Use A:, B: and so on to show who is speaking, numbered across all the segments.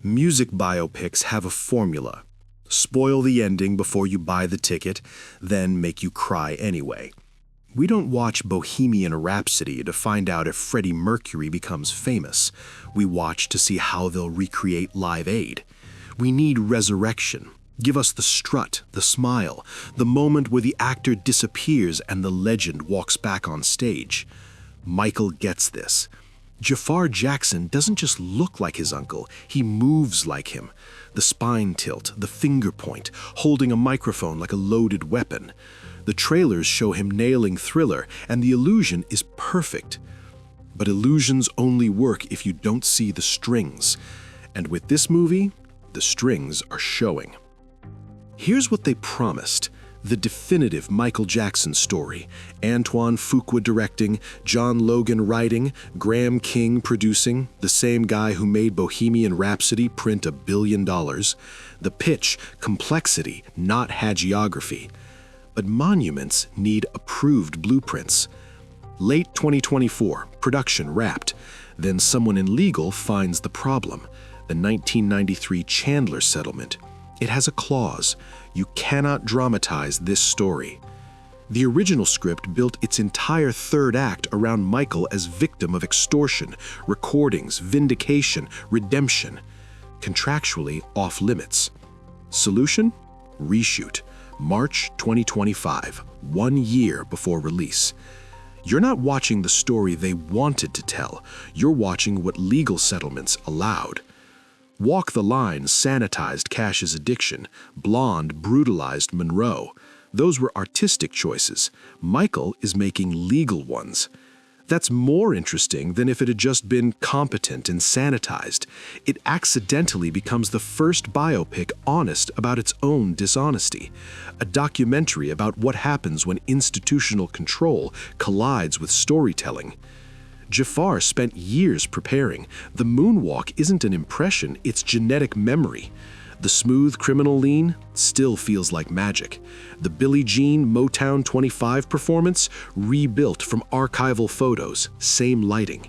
A: Music biopics have a formula. Spoil the ending before you buy the ticket, then make you cry anyway. We don't watch Bohemian Rhapsody to find out if Freddie Mercury becomes famous. We watch to see how they'll recreate Live Aid. We need resurrection. Give us the strut, the smile, the moment where the actor disappears and the legend walks back on stage. Michael gets this. Jaafar Jackson doesn't just look like his uncle, he moves like him. The spine tilt, the finger point, holding a microphone like a loaded weapon. The trailers show him nailing Thriller, and the illusion is perfect. But illusions only work if you don't see the strings. And with this movie, the strings are showing. Here's what they promised. The definitive Michael Jackson story. Antoine Fuqua directing, John Logan writing, Graham King producing, the same guy who made Bohemian Rhapsody print $1 billion. The pitch, complexity, not hagiography. But monuments need approved blueprints. Late 2024, production wrapped. Then someone in legal finds the problem. The 1993 Chandler settlement. It has a clause. You cannot dramatize this story. The original script built its entire third act around Michael as victim of extortion, recordings, vindication, redemption. Contractually off limits. Solution? Reshoot. March 2025, 1 year before release. You're not watching the story they wanted to tell. You're watching what legal settlements allowed. Walk the Line sanitized Cash's addiction. Blonde brutalized Monroe. Those were artistic choices. Michael is making legal ones. That's more interesting than if it had just been competent and sanitized. It accidentally becomes the first biopic honest about its own dishonesty. A documentary about what happens when institutional control collides with storytelling. Jaafar spent years preparing. The moonwalk isn't an impression, it's genetic memory. The smooth criminal lean still feels like magic. The Billie Jean Motown 25 performance rebuilt from archival photos, same lighting.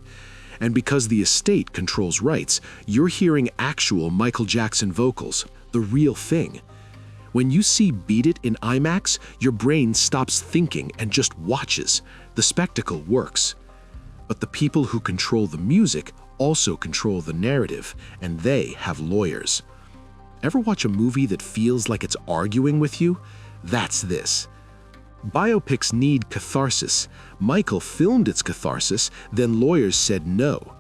A: And because the estate controls rights, you're hearing actual Michael Jackson vocals, the real thing. When you see Beat It in IMAX, your brain stops thinking and just watches. The spectacle works. But the people who control the music also control the narrative, and they have lawyers. Ever watch a movie that feels like it's arguing with you? That's this. Biopics need catharsis. Michael filmed its catharsis, then lawyers said no.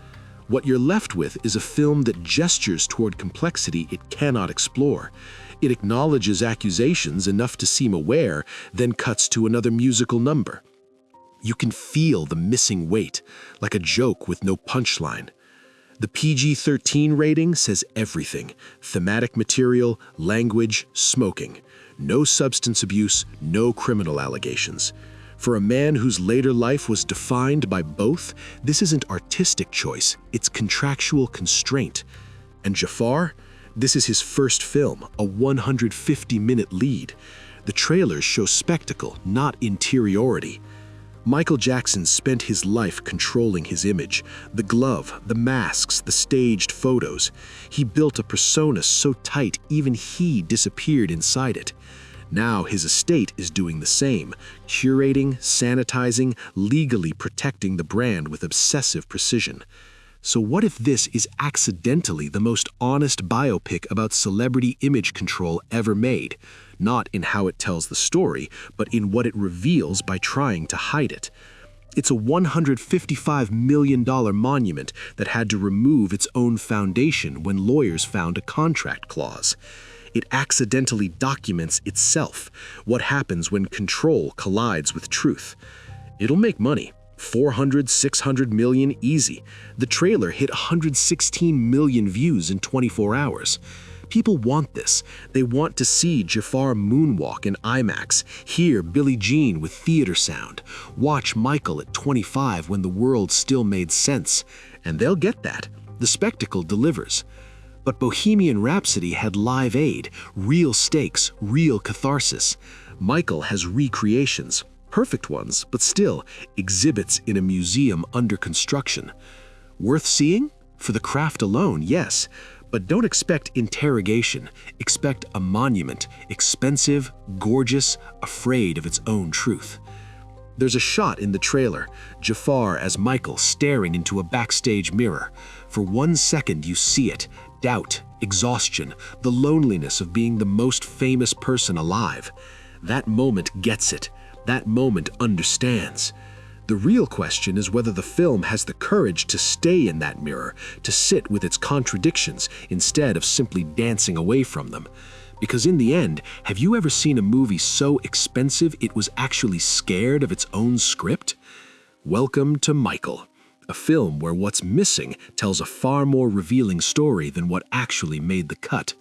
A: What you're left with is a film that gestures toward complexity it cannot explore. It acknowledges accusations enough to seem aware, then cuts to another musical number. You can feel the missing weight, like a joke with no punchline. The PG-13 rating says everything. Thematic material, language, smoking. No substance abuse, no criminal allegations. For a man whose later life was defined by both, this isn't artistic choice, it's contractual constraint. And Jaafar? This is his first film, a 150-minute lead. The trailers show spectacle, not interiority. Michael Jackson spent his life controlling his image, the glove, the masks, the staged photos. He built a persona so tight even he disappeared inside it. Now his estate is doing the same, curating, sanitizing, legally protecting the brand with obsessive precision. So what if this is accidentally the most honest biopic about celebrity image control ever made? Not in how it tells the story, but in what it reveals by trying to hide it. It's a $155 million monument that had to remove its own foundation when lawyers found a contract clause. It accidentally documents itself, what happens when control collides with truth. It'll make money. 400, 600 million easy. The trailer hit 116 million views in 24 hours. People want this. They want to see Jaafar moonwalk in IMAX, hear Billie Jean with theater sound, watch Michael at 25 when the world still made sense. And they'll get that. The spectacle delivers. But Bohemian Rhapsody had Live Aid, real stakes, real catharsis. Michael has recreations. Perfect ones, but still exhibits in a museum under construction. Worth seeing? For the craft alone, yes, But don't expect interrogation. Expect a monument, expensive, gorgeous, afraid of its own truth. There's a shot in the trailer, Jaafar as Michael staring into a backstage mirror. For 1 second you see it, doubt, exhaustion, the loneliness of being the most famous person alive. That moment gets it. That moment understands. The real question is whether the film has the courage to stay in that mirror, to sit with its contradictions instead of simply dancing away from them. Because in the end, have you ever seen a movie so expensive it was actually scared of its own script? Welcome to Michael, a film where what's missing tells a far more revealing story than what actually made the cut.